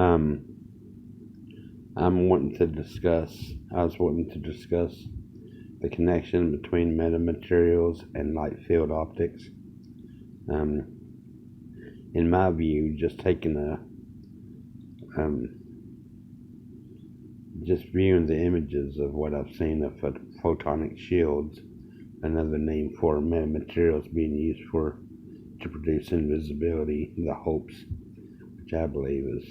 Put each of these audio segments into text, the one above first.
Um, I was wanting to discuss the connection between metamaterials and light field optics. Um, in my view, just viewing the images of what I've seen of photonic shields, another name for metamaterials being used to produce invisibility, the hopes, which I believe is,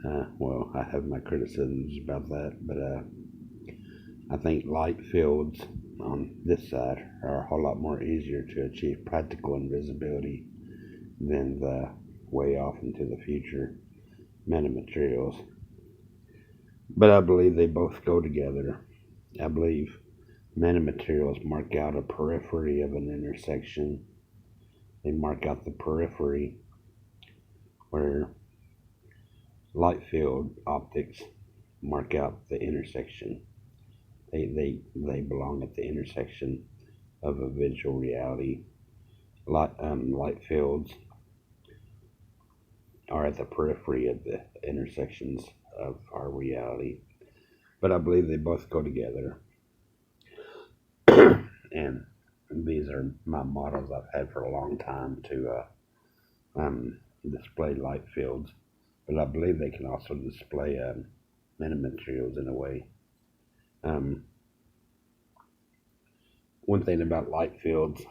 I have my criticisms about that, but I think light fields on this side are a whole lot more easier to achieve practical invisibility than the way off into the future metamaterials. But I believe they both go together. I believe metamaterials mark out a periphery of an intersection. They mark out the periphery, where light field optics mark out the intersection. They belong at the intersection of a visual reality. Light fields are at the periphery of the intersections of our reality. But I believe they both go together. And these are my models I've had for a long time to display light fields. But I believe they can also display metamaterials in a way. One thing about light fields,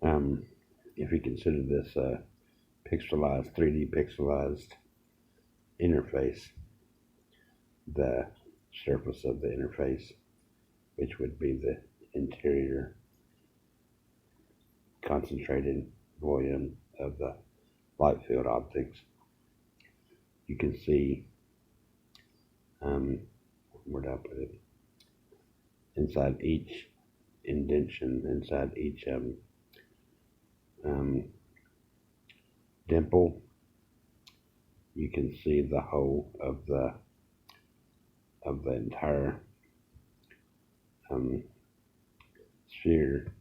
if you consider this pixelized, 3D pixelized interface, the surface of the interface, which would be the interior concentrated volume of the light field optics, you can see, where did I put it? Inside each indentation, inside each dimple, you can see the whole of the entire sphere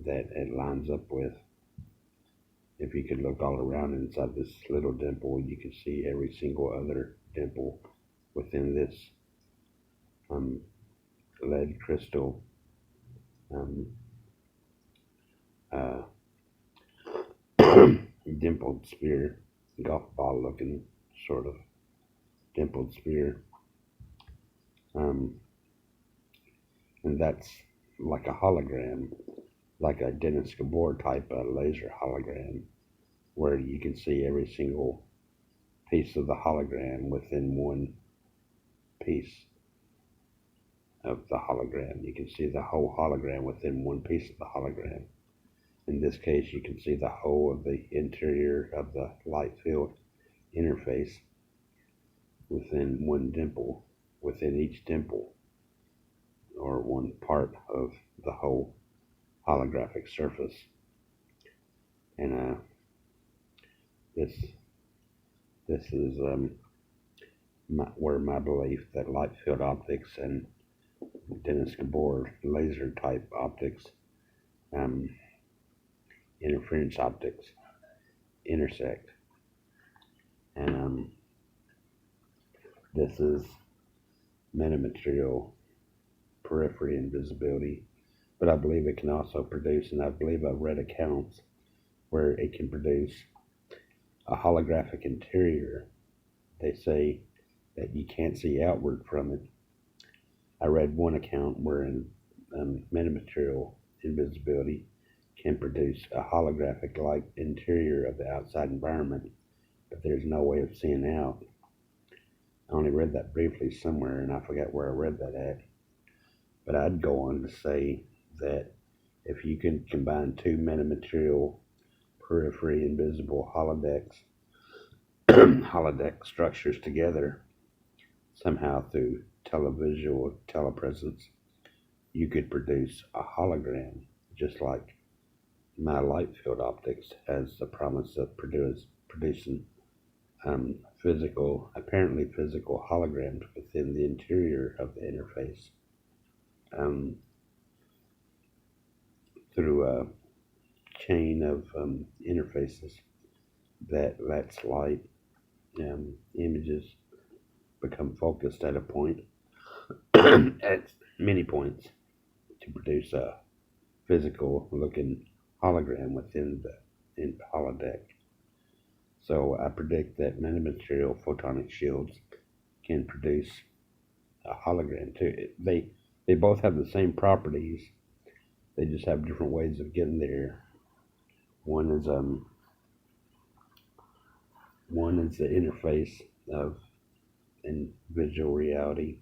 that it lines up with. If you could look all around inside this little dimple, you can see every single other dimple within this lead crystal dimpled sphere, golf ball looking sort of dimpled sphere. And that's like a hologram, like a Dennis Gabor type laser hologram, where you can see every single piece of the hologram within one piece of the hologram. You can see the whole hologram within one piece of the hologram. In this case, you can see the whole of the interior of the light field interface within one dimple, within each dimple, or one part of the whole holographic surface. And this is where my belief that light field optics and Dennis Gabor laser type optics, interference optics, intersect. And this is metamaterial periphery invisibility. But I believe it can also produce, and I believe I've read accounts where it can produce a holographic interior. They say that you can't see outward from it. I read one account where metamaterial invisibility can produce a holographic like interior of the outside environment, but there's no way of seeing out. I only read that briefly somewhere, and I forgot where I read that at. But I'd go on to say that if you can combine two metamaterial periphery invisible holodeck structures together somehow through televisual telepresence, you could produce a hologram, just like my light field optics has the promise of producing apparently physical holograms within the interior of the interface, through a chain of interfaces that lets light images become focused at a point, at many points, to produce a physical looking hologram within the holodeck. So I predict that Metamaterial Photonic Shields can produce a hologram too. They both have the same properties. They just have different ways of getting there. One is the interface of in visual reality,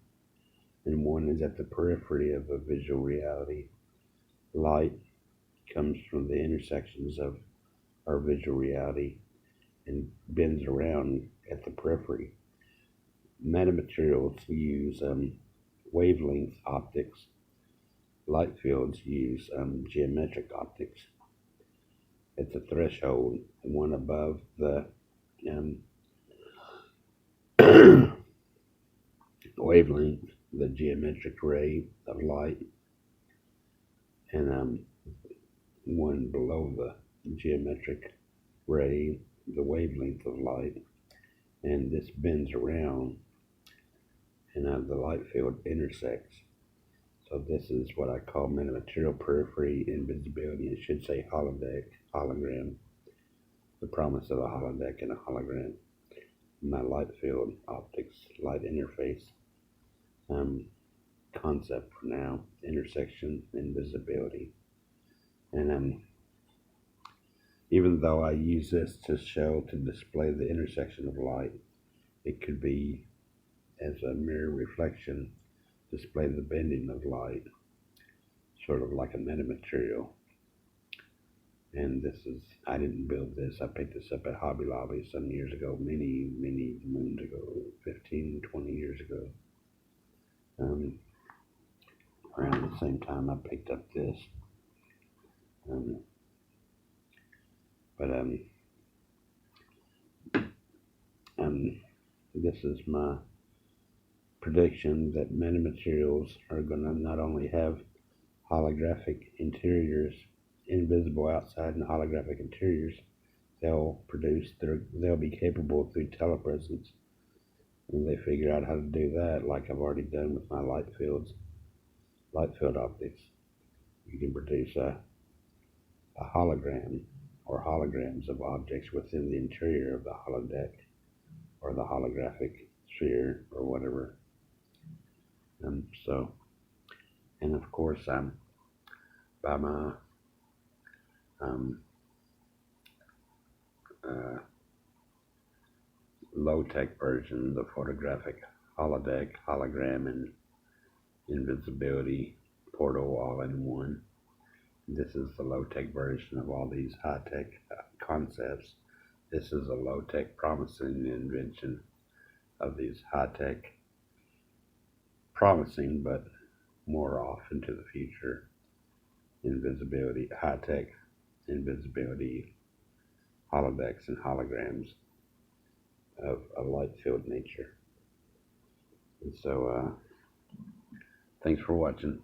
and one is at the periphery of a visual reality. Light comes from the intersections of our visual reality and bends around at the periphery. Metamaterials use wavelength optics. Light fields use geometric optics. At the threshold, one above the um, wavelength, the geometric ray of light, and one below the geometric ray, the wavelength of light, and this bends around, and the light field intersects. So this is what I call metamaterial periphery invisibility. It should say holodeck, hologram, the promise of a holodeck and a hologram. My light field optics, light interface concept for now, intersection, invisibility. And even though I use this to display the intersection of light, it could be as a mirror reflection, display the bending of light, sort of like a metamaterial. And I didn't build this, I picked this up at Hobby Lobby some years ago, many moons ago, 15, 20 years ago. Around the same time I picked up this. This is my prediction that metamaterials are going to not only have holographic interiors, invisible outside and holographic interiors, they'll be capable through telepresence. And they figure out how to do that, like I've already done with my light field optics. You can produce a hologram or holograms of objects within the interior of the holodeck or the holographic sphere or whatever. And of course, by my low-tech version, the photographic holodeck, hologram, and invisibility portal all in one. This is the low-tech version of all these high-tech concepts. This is a low-tech promising invention of these high-tech promising but more off into the future invisibility, high-tech invisibility holodecks and holograms of a light-filled nature. And so thanks for watching.